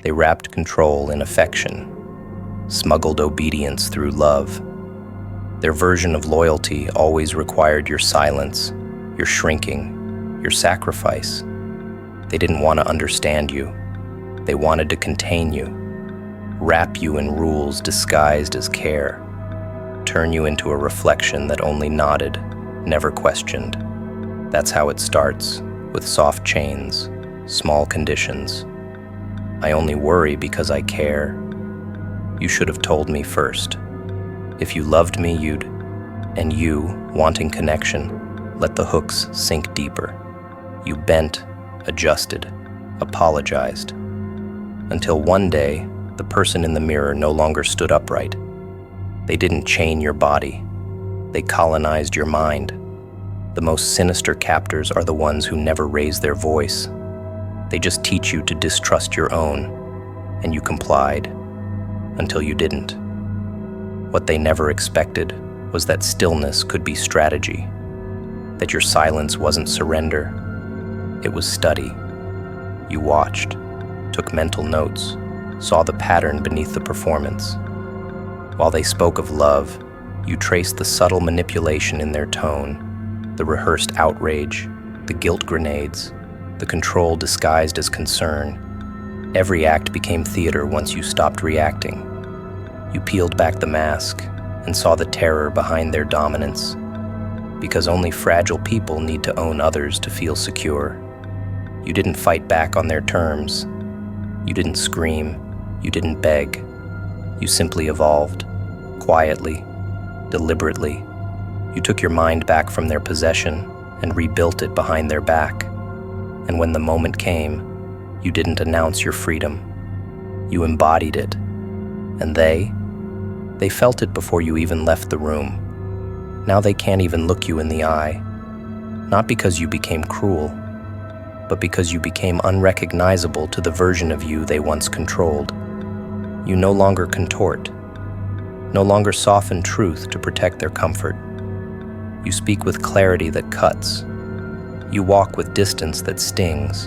They wrapped control in affection, smuggled obedience through love. Their version of loyalty always required your silence, your shrinking, your sacrifice. They didn't want to understand you. They wanted to contain you, wrap you in rules disguised as care, turn you into a reflection that only nodded, never questioned. That's how it starts, with soft chains, small conditions. I only worry because I care. You should have told me first. If you loved me, and you, wanting connection, let the hooks sink deeper. You bent, adjusted, apologized. Until one day, the person in the mirror no longer stood upright. They didn't chain your body. They colonized your mind. The most sinister captors are the ones who never raise their voice. They just teach you to distrust your own, and you complied, until you didn't. What they never expected was that stillness could be strategy, that your silence wasn't surrender, it was study. You watched, took mental notes, saw the pattern beneath the performance. While they spoke of love, you traced the subtle manipulation in their tone, the rehearsed outrage, the guilt grenades, the control disguised as concern. Every act became theater once you stopped reacting. You peeled back the mask and saw the terror behind their dominance. Because only fragile people need to own others to feel secure. You didn't fight back on their terms. You didn't scream. You didn't beg. You simply evolved, quietly, deliberately. You took your mind back from their possession and rebuilt it behind their back. And when the moment came, you didn't announce your freedom. You embodied it. And they felt it before you even left the room. Now they can't even look you in the eye. Not because you became cruel, but because you became unrecognizable to the version of you they once controlled. You no longer contort, no longer soften truth to protect their comfort. You speak with clarity that cuts. You walk with distance that stings.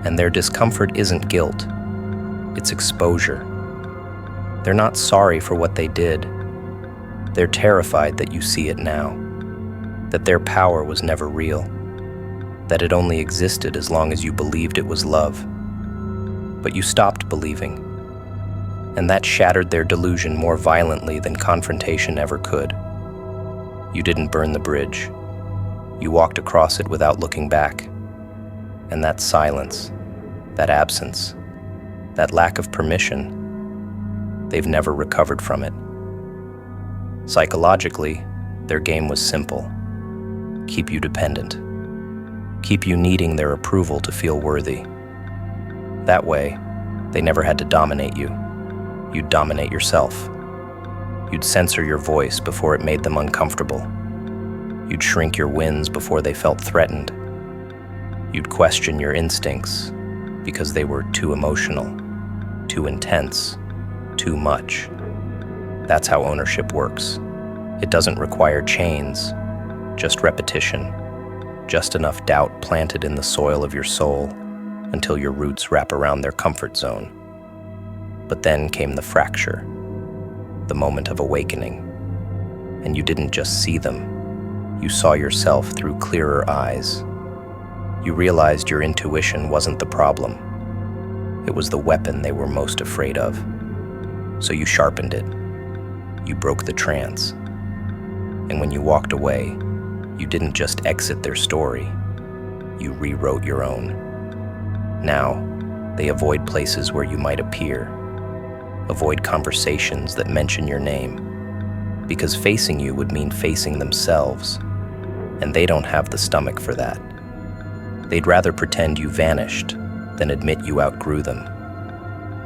And their discomfort isn't guilt, it's exposure. They're not sorry for what they did. They're terrified that you see it now, that their power was never real, that it only existed as long as you believed it was love. But you stopped believing, and that shattered their delusion more violently than confrontation ever could. You didn't burn the bridge. You walked across it without looking back. And that silence, that absence, that lack of permission, they've never recovered from it. Psychologically, their game was simple. Keep you dependent. Keep you needing their approval to feel worthy. That way, they never had to dominate you. You'd dominate yourself. You'd censor your voice before it made them uncomfortable. You'd shrink your wins before they felt threatened. You'd question your instincts because they were too emotional, too intense, too much. That's how ownership works. It doesn't require chains, just repetition, just enough doubt planted in the soil of your soul until your roots wrap around their comfort zone. But then came the fracture, the moment of awakening. And you didn't just see them, you saw yourself through clearer eyes. You realized your intuition wasn't the problem. It was the weapon they were most afraid of. So you sharpened it. You broke the trance. And when you walked away, you didn't just exit their story. You rewrote your own. Now, they avoid places where you might appear. Avoid conversations that mention your name. Because facing you would mean facing themselves. And they don't have the stomach for that. They'd rather pretend you vanished than admit you outgrew them.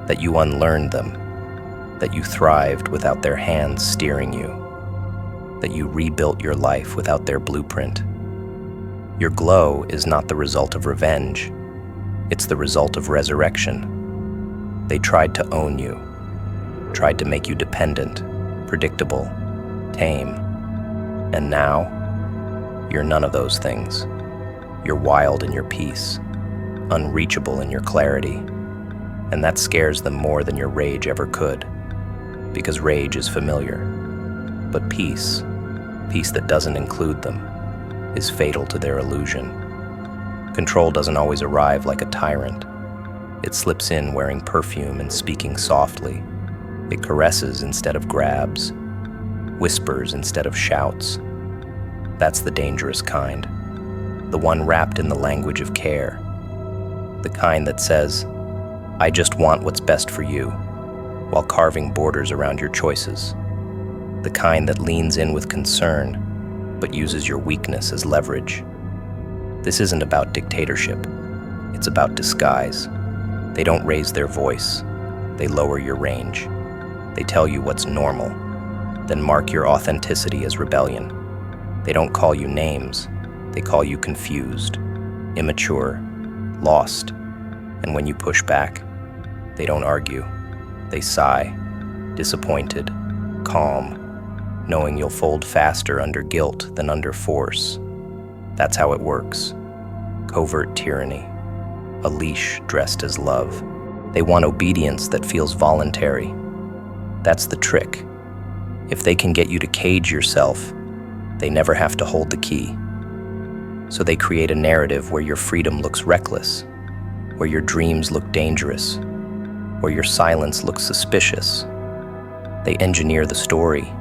That you unlearned them. That you thrived without their hands steering you. That you rebuilt your life without their blueprint. Your glow is not the result of revenge. It's the result of resurrection. They tried to own you, tried to make you dependent, predictable, tame. And now, you're none of those things. You're wild in your peace, unreachable in your clarity. And that scares them more than your rage ever could, because rage is familiar. But peace that doesn't include them, is fatal to their illusion. Control doesn't always arrive like a tyrant. It slips in wearing perfume and speaking softly. It caresses instead of grabs, whispers instead of shouts. That's the dangerous kind, the one wrapped in the language of care. The kind that says, "I just want what's best for you," while carving borders around your choices. The kind that leans in with concern, but uses your weakness as leverage. This isn't about dictatorship. It's about disguise. They don't raise their voice. They lower your range. They tell you what's normal, then mark your authenticity as rebellion. They don't call you names. They call you confused, immature, lost. And when you push back, they don't argue. They sigh, disappointed, calm, knowing you'll fold faster under guilt than under force. That's how it works. Covert tyranny. A leash dressed as love. They want obedience that feels voluntary. That's the trick. If they can get you to cage yourself, they never have to hold the key. So they create a narrative where your freedom looks reckless, where your dreams look dangerous, where your silence looks suspicious. They engineer the story.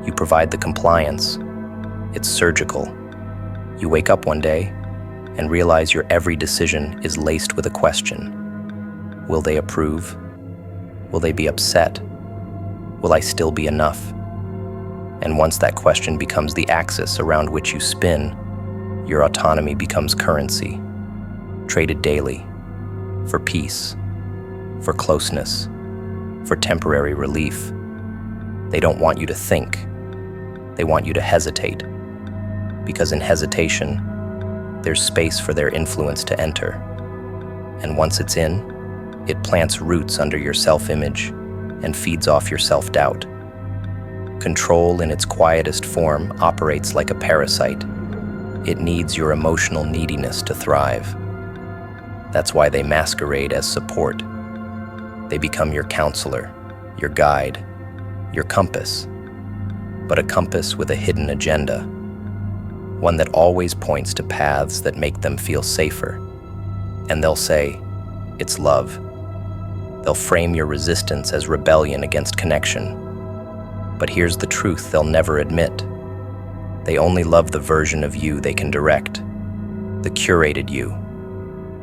You provide the compliance. It's surgical. You wake up one day and realize your every decision is laced with a question. Will they approve? Will they be upset? Will I still be enough? And once that question becomes the axis around which you spin, your autonomy becomes currency, traded daily, for peace, for closeness, for temporary relief. They don't want you to think. They want you to hesitate, because in hesitation, there's space for their influence to enter. And once it's in, it plants roots under your self-image and feeds off your self-doubt. Control in its quietest form operates like a parasite. It needs your emotional neediness to thrive. That's why they masquerade as support. They become your counselor, your guide, your compass. But a compass with a hidden agenda. One that always points to paths that make them feel safer. And they'll say, it's love. They'll frame your resistance as rebellion against connection. But here's the truth they'll never admit. They only love the version of you they can direct, the curated you,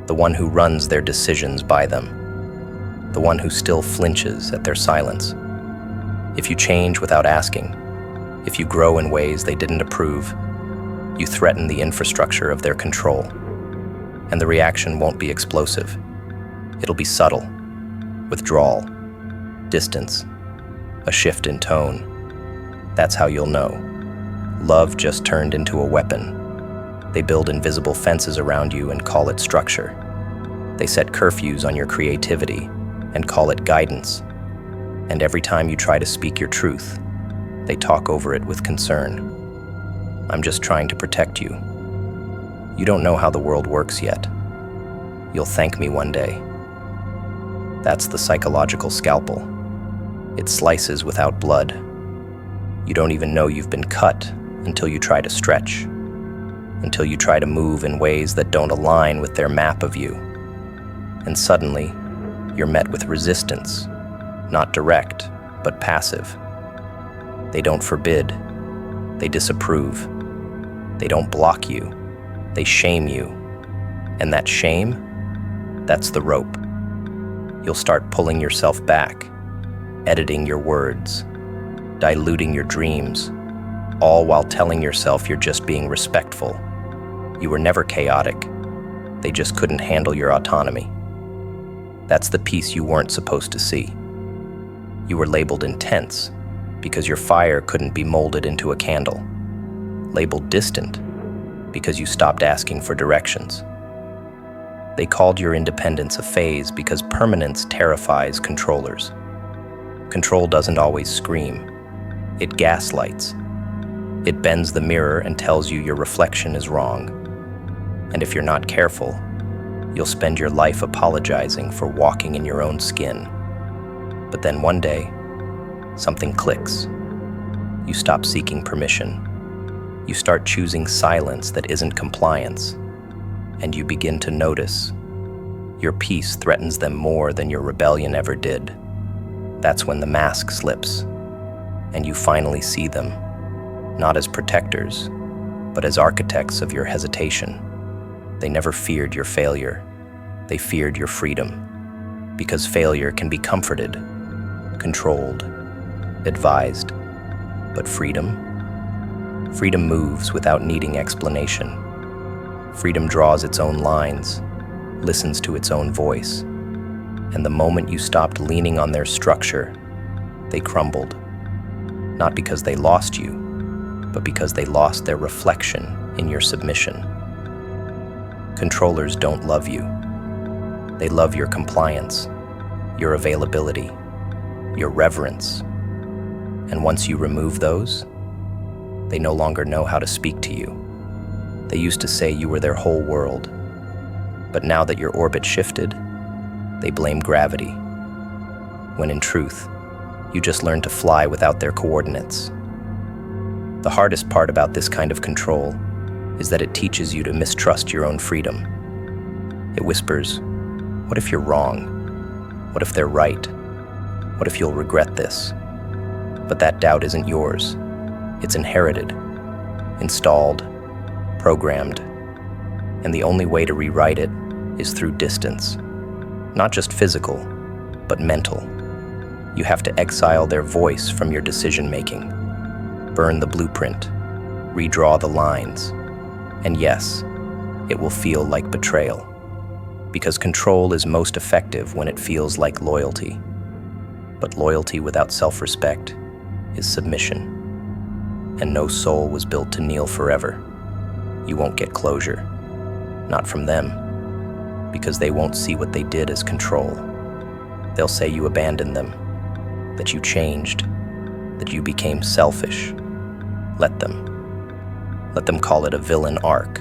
the one who runs their decisions by them, the one who still flinches at their silence. If you change without asking, if you grow in ways they didn't approve, you threaten the infrastructure of their control. And the reaction won't be explosive. It'll be subtle, withdrawal, distance, a shift in tone. That's how you'll know. Love just turned into a weapon. They build invisible fences around you and call it structure. They set curfews on your creativity and call it guidance. And every time you try to speak your truth, they talk over it with concern. I'm just trying to protect you. You don't know how the world works yet. You'll thank me one day. That's the psychological scalpel. It slices without blood. You don't even know you've been cut until you try to stretch, until you try to move in ways that don't align with their map of you. And suddenly, you're met with resistance, not direct, but passive. They don't forbid, they disapprove. They don't block you, they shame you. And that shame, that's the rope. You'll start pulling yourself back, editing your words, diluting your dreams, all while telling yourself you're just being respectful. You were never chaotic. They just couldn't handle your autonomy. That's the piece you weren't supposed to see. You were labeled intense because your fire couldn't be molded into a candle. Labeled distant because you stopped asking for directions. They called your independence a phase because permanence terrifies controllers. Control doesn't always scream. It gaslights. It bends the mirror and tells you your reflection is wrong. And if you're not careful, You'll spend your life apologizing for walking in your own skin. But then one day, something clicks. You stop seeking permission. You start choosing silence that isn't compliance. And you begin to notice your peace threatens them more than your rebellion ever did. That's when the mask slips, and you finally see them, not as protectors, but as architects of your hesitation. They never feared your failure. They feared your freedom, because failure can be comforted, controlled, advised. But freedom moves without needing explanation. Freedom draws its own lines, listens to its own voice, and the moment you stopped leaning on their structure, they crumbled. Not because they lost you, but because they lost their reflection in your submission. Controllers don't love you. They love your compliance, your availability, your reverence. And once you remove those, they no longer know how to speak to you. They used to say you were their whole world. But now that your orbit shifted, they blame gravity. When in truth, you just learned to fly without their coordinates. The hardest part about this kind of control is that it teaches you to mistrust your own freedom. It whispers, what if you're wrong? What if they're right? What if you'll regret this? But that doubt isn't yours. It's inherited, installed, programmed. And the only way to rewrite it is through distance. Not just physical, but mental. You have to exile their voice from your decision-making. Burn the blueprint, redraw the lines. And yes, it will feel like betrayal. Because control is most effective when it feels like loyalty. But loyalty without self-respect is submission. And no soul was built to kneel forever. You won't get closure. Not from them. Because they won't see what they did as control. They'll say you abandoned them, that you changed, that you became selfish. Let them. Let them call it a villain arc.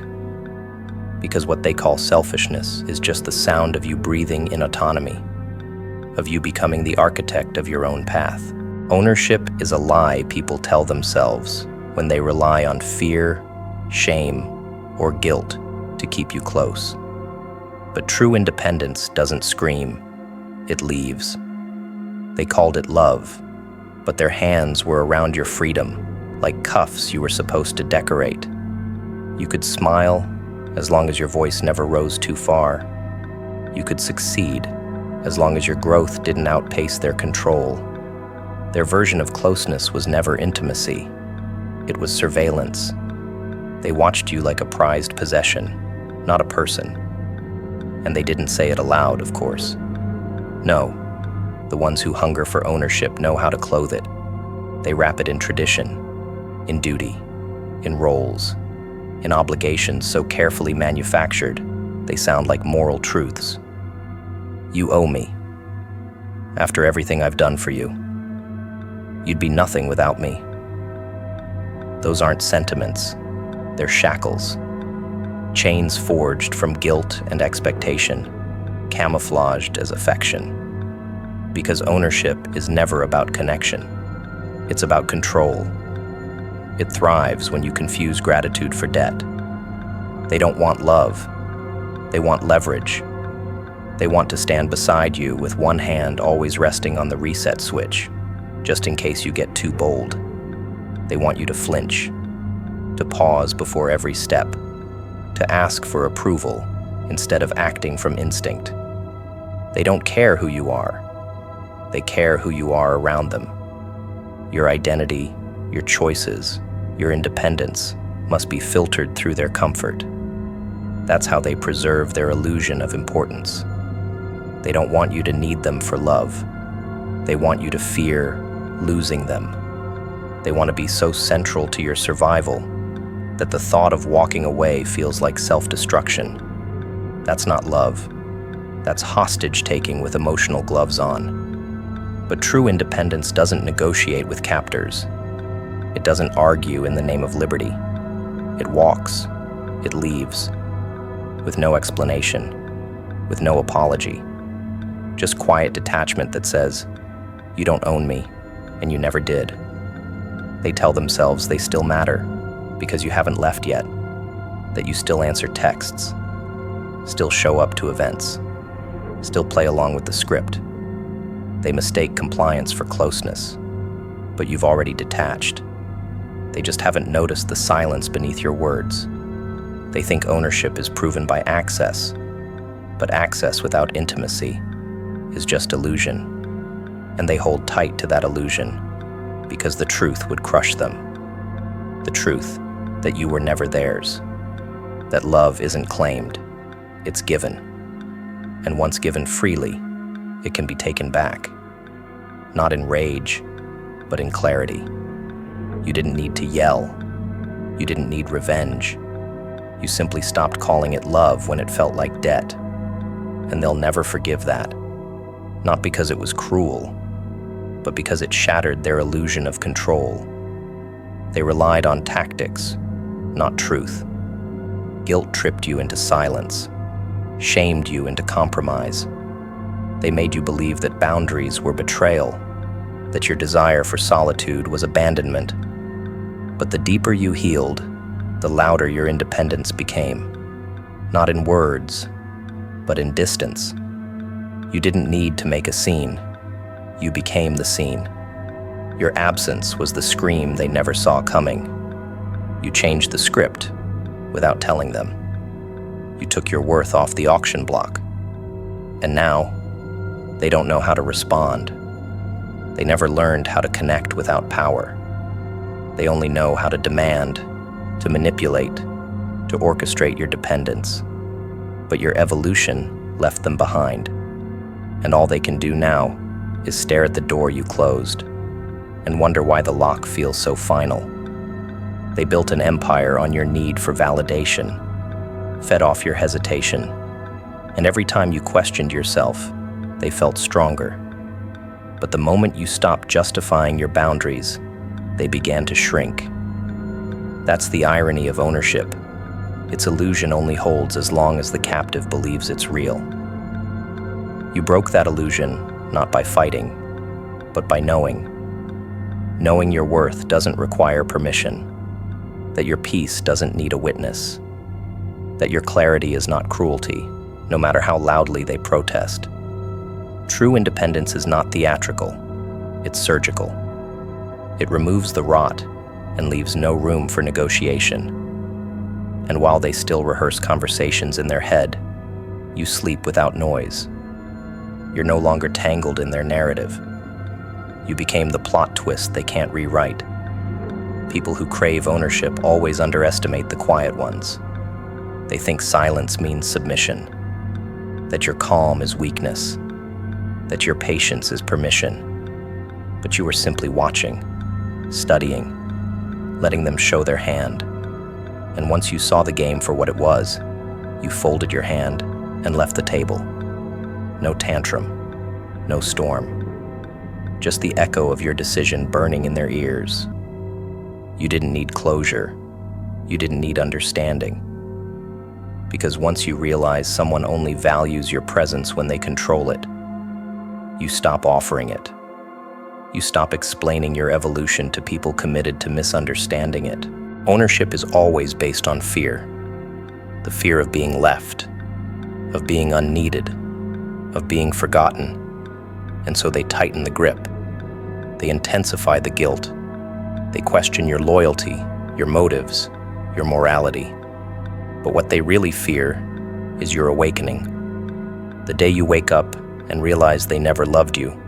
Because what they call selfishness is just the sound of you breathing in autonomy, of you becoming the architect of your own path. Ownership is a lie people tell themselves when they rely on fear, shame, or guilt to keep you close. But true independence doesn't scream, it leaves. They called it love, but their hands were around your freedom, like cuffs you were supposed to decorate. You could smile as long as your voice never rose too far. You could succeed as long as your growth didn't outpace their control. Their version of closeness was never intimacy. It was surveillance. They watched you like a prized possession, not a person. And they didn't say it aloud, of course. No, the ones who hunger for ownership know how to clothe it. They wrap it in tradition, in duty, in roles, in obligations so carefully manufactured, they sound like moral truths. You owe me. After everything I've done for you, you'd be nothing without me. Those aren't sentiments, they're shackles. Chains forged from guilt and expectation, camouflaged as affection. Because ownership is never about connection. It's about control. It thrives when you confuse gratitude for debt. They don't want love. They want leverage. They want to stand beside you with one hand always resting on the reset switch, just in case you get too bold. They want you to flinch, to pause before every step, to ask for approval instead of acting from instinct. They don't care who you are. They care who you are around them. Your identity, your choices, your independence must be filtered through their comfort. That's how they preserve their illusion of importance. They don't want you to need them for love. They want you to fear losing them. They want to be so central to your survival that the thought of walking away feels like self-destruction. That's not love. That's hostage-taking with emotional gloves on. But true independence doesn't negotiate with captors. It doesn't argue in the name of liberty. It walks. It leaves. With no explanation. with no apology. Just quiet detachment that says, "You don't own me, and you never did." They tell themselves they still matter because you haven't left yet, that you still answer texts, still show up to events, still play along with the script. They mistake compliance for closeness, but you've already detached. They just haven't noticed the silence beneath your words. They think ownership is proven by access, but access without intimacy is just illusion. And they hold tight to that illusion because the truth would crush them. The truth that you were never theirs, that love isn't claimed, it's given. And once given freely, it can be taken back. Not in rage, but in clarity. You didn't need to yell. You didn't need revenge. You simply stopped calling it love when it felt like debt. And they'll never forgive that. Not because it was cruel, but because it shattered their illusion of control. They relied on tactics, not truth. Guilt tripped you into silence, shamed you into compromise. They made you believe that boundaries were betrayal, that your desire for solitude was abandonment. But the deeper you healed, the louder your independence became. Not in words, but in distance. You didn't need to make a scene. You became the scene. Your absence was the scream they never saw coming. You changed the script without telling them. You took your worth off the auction block. And now, they don't know how to respond. They never learned how to connect without power. They only know how to demand, to manipulate, to orchestrate your dependence. But your evolution left them behind. And all they can do now is stare at the door you closed and wonder why the lock feels so final. They built an empire on your need for validation, fed off your hesitation, and every time you questioned yourself, they felt stronger. But the moment you stopped justifying your boundaries, they began to shrink. That's the irony of ownership. Its illusion only holds as long as the captive believes it's real. You broke that illusion not by fighting, but by knowing. Knowing your worth doesn't require permission, that your peace doesn't need a witness, that your clarity is not cruelty, no matter how loudly they protest. True independence is not theatrical, it's surgical. It removes the rot and leaves no room for negotiation. And while they still rehearse conversations in their head, you sleep without noise. You're no longer tangled in their narrative. You became the plot twist they can't rewrite. People who crave ownership always underestimate the quiet ones. They think silence means submission, that your calm is weakness, that your patience is permission. But you were simply watching, studying, letting them show their hand. And once you saw the game for what it was, you folded your hand and left the table. No tantrum, no storm. Just the echo of your decision burning in their ears. You didn't need closure. You didn't need understanding. Because once you realize someone only values your presence when they control it, you stop offering it. You stop explaining your evolution to people committed to misunderstanding it. Ownership is always based on fear. The fear of being left, of being unneeded, of being forgotten. And so they tighten the grip. They intensify the guilt. They question your loyalty, your motives, your morality. But what they really fear is your awakening. The day you wake up and realize they never loved you,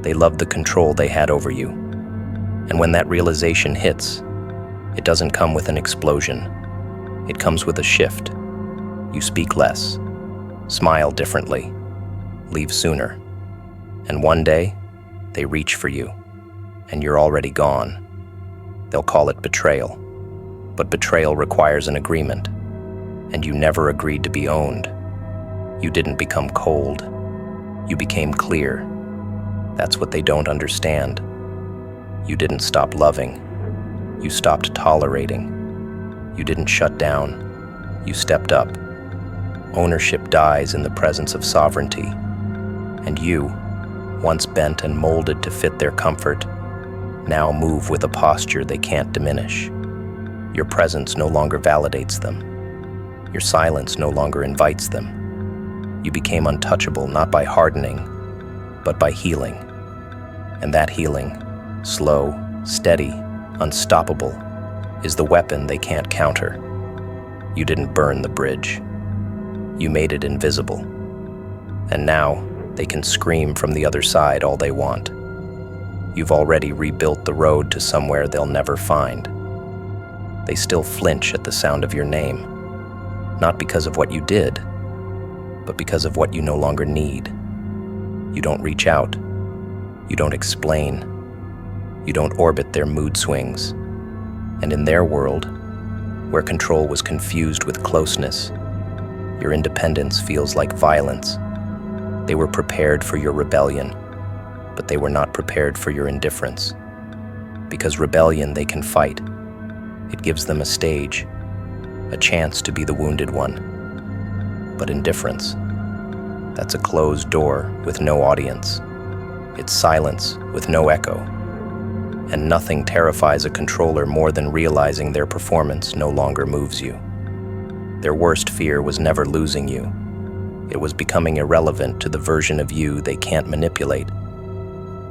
they loved the control they had over you. And when that realization hits, it doesn't come with an explosion. It comes with a shift. You speak less, smile differently, leave sooner. And one day, they reach for you, and you're already gone. They'll call it betrayal. But betrayal requires an agreement, and you never agreed to be owned. You didn't become cold. You became clear. That's what they don't understand. You didn't stop loving. You stopped tolerating. You didn't shut down. You stepped up. Ownership dies in the presence of sovereignty, and you, once bent and molded to fit their comfort, now move with a posture they can't diminish. Your presence no longer validates them. Your silence no longer invites them. You became untouchable not by hardening, but by healing. And that healing, slow, steady, unstoppable, is the weapon they can't counter. You didn't burn the bridge. You made it invisible. And now they can scream from the other side all they want. You've already rebuilt the road to somewhere they'll never find. They still flinch at the sound of your name, not because of what you did, but because of what you no longer need. You don't reach out. You don't explain. You don't orbit their mood swings. And in their world, where control was confused with closeness, your independence feels like violence. They were prepared for your rebellion, but they were not prepared for your indifference. Because rebellion they can fight. It gives them a stage, a chance to be the wounded one. But indifference, that's a closed door with no audience. It's silence with no echo. And nothing terrifies a controller more than realizing their performance no longer moves you. Their worst fear was never losing you. It was becoming irrelevant to the version of you they can't manipulate.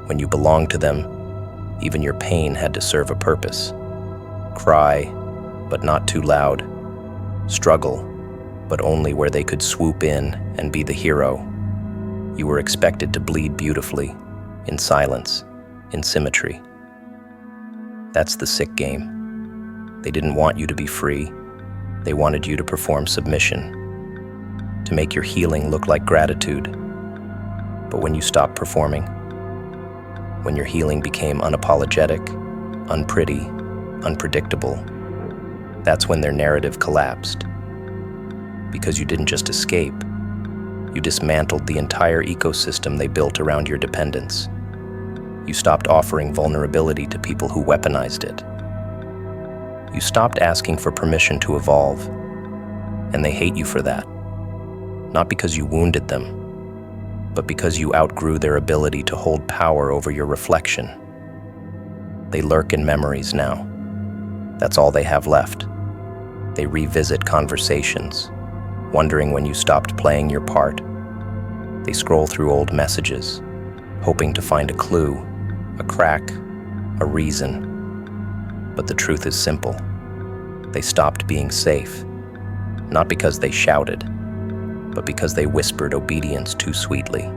When you belonged to them, even your pain had to serve a purpose. Cry, but not too loud. Struggle, but only where they could swoop in and be the hero. You were expected to bleed beautifully, in silence, in symmetry. That's the sick game. They didn't want you to be free. They wanted you to perform submission, to make your healing look like gratitude. But when you stopped performing, when your healing became unapologetic, unpretty, unpredictable, that's when their narrative collapsed. Because you didn't just escape, you dismantled the entire ecosystem they built around your dependence. You stopped offering vulnerability to people who weaponized it. You stopped asking for permission to evolve, and they hate you for that. Not because you wounded them, but because you outgrew their ability to hold power over your reflection. They lurk in memories now. That's all they have left. They revisit conversations, wondering when you stopped playing your part. They scroll through old messages, hoping to find a clue, a crack, a reason. But the truth is simple. They stopped being safe, not because they shouted, but because they whispered obedience too sweetly.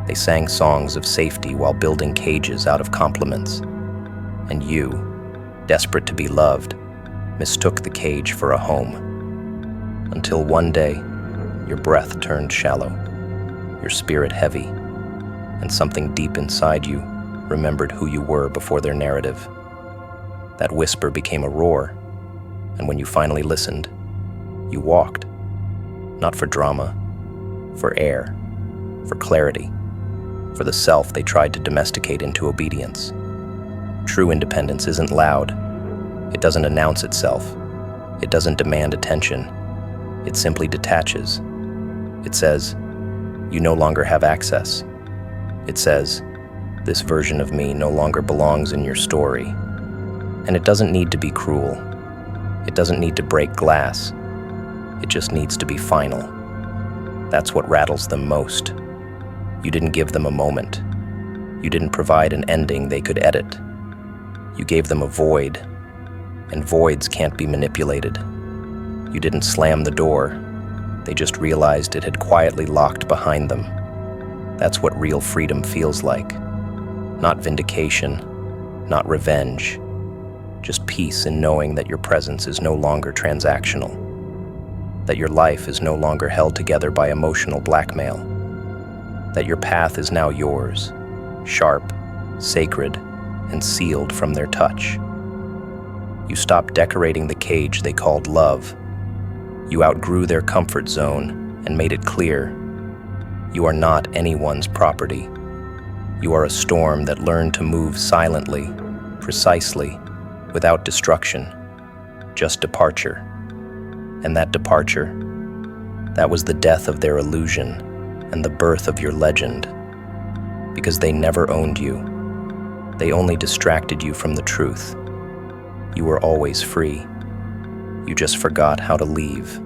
They sang songs of safety while building cages out of compliments. And you, desperate to be loved, mistook the cage for a home. Until one day, your breath turned shallow, your spirit heavy, and something deep inside you remembered who you were before their narrative. That whisper became a roar, and when you finally listened, you walked. Not for drama, for air, for clarity, for the self they tried to domesticate into obedience. True independence isn't loud. It doesn't announce itself. It doesn't demand attention. It simply detaches. It says, you no longer have access. It says, this version of me no longer belongs in your story. And it doesn't need to be cruel. It doesn't need to break glass. It just needs to be final. That's what rattles them most. You didn't give them a moment. You didn't provide an ending they could edit. You gave them a void, and voids can't be manipulated. You didn't slam the door. They just realized it had quietly locked behind them. That's what real freedom feels like. Not vindication, not revenge. Just peace in knowing that your presence is no longer transactional, that your life is no longer held together by emotional blackmail, that your path is now yours, sharp, sacred, and sealed from their touch. You stopped decorating the cage they called love. You outgrew their comfort zone and made it clear, you are not anyone's property. You are a storm that learned to move silently, precisely, without destruction, just departure. And that departure, That was the death of their illusion and the birth of your legend. Because they never owned you. They only distracted you from the truth. You were always free. You just forgot how to leave.